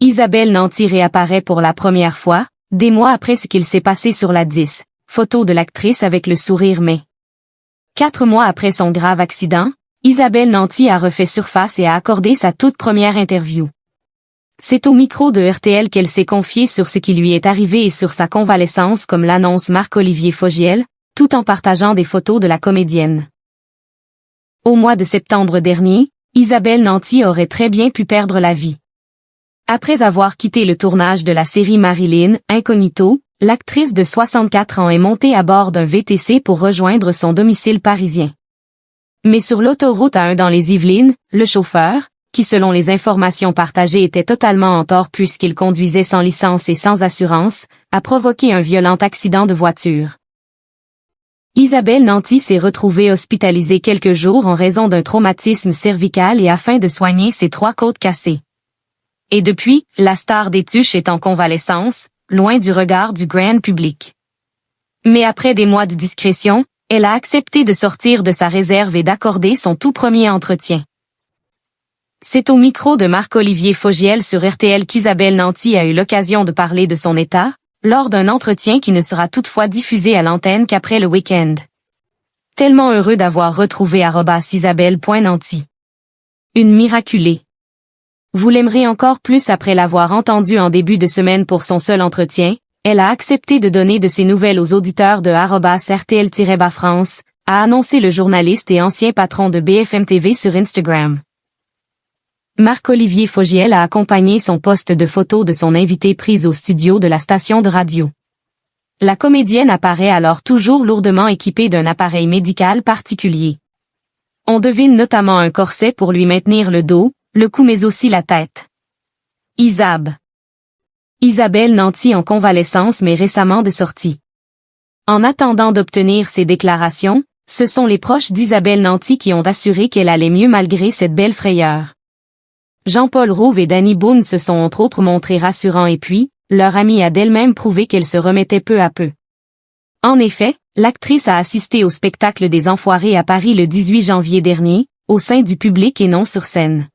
Isabelle Nanty réapparaît pour la première fois, des mois après ce qu'il s'est passé sur la 10, photo de l'actrice avec le sourire mais. 4 mois après son grave accident, Isabelle Nanty a refait surface et a accordé sa toute première interview. C'est au micro de RTL qu'elle s'est confiée sur ce qui lui est arrivé et sur sa convalescence comme l'annonce Marc-Olivier Fogiel, tout en partageant des photos de la comédienne. Au mois de septembre dernier, Isabelle Nanty aurait très bien pu perdre la vie. Après avoir quitté le tournage de la série Marilyn, Incognito, l'actrice de 64 ans est montée à bord d'un VTC pour rejoindre son domicile parisien. Mais sur l'autoroute A1 dans les Yvelines, le chauffeur, qui selon les informations partagées était totalement en tort puisqu'il conduisait sans licence et sans assurance, a provoqué un violent accident de voiture. Isabelle Nanty s'est retrouvée hospitalisée quelques jours en raison d'un traumatisme cervical et afin de soigner ses 3 côtes cassées. Et depuis, la star des Tuches est en convalescence, loin du regard du grand public. Mais après des mois de discrétion, elle a accepté de sortir de sa réserve et d'accorder son tout premier entretien. C'est au micro de Marc-Olivier Fogiel sur RTL qu'Isabelle Nanty a eu l'occasion de parler de son état, lors d'un entretien qui ne sera toutefois diffusé à l'antenne qu'après le week-end. Tellement heureux d'avoir retrouvé @Isabelle.Nanty. Une miraculée. Vous l'aimerez encore plus après l'avoir entendue en début de semaine pour son seul entretien, elle a accepté de donner de ses nouvelles aux auditeurs de @RTL-France, a annoncé le journaliste et ancien patron de BFM TV sur Instagram. Marc-Olivier Fogiel a accompagné son poste de photo de son invité prise au studio de la station de radio. La comédienne apparaît alors toujours lourdement équipée d'un appareil médical particulier. On devine notamment un corset pour lui maintenir le dos, le cou mais aussi la tête. Isabelle Nanty en convalescence mais récemment de sortie. En attendant d'obtenir ses déclarations, ce sont les proches d'Isabelle Nanty qui ont assuré qu'elle allait mieux malgré cette belle frayeur. Jean-Paul Rouve et Danny Boone se sont entre autres montrés rassurants et puis, leur amie a d'elle-même prouvé qu'elle se remettait peu à peu. En effet, l'actrice a assisté au spectacle des Enfoirés à Paris le 18 janvier dernier, au sein du public et non sur scène.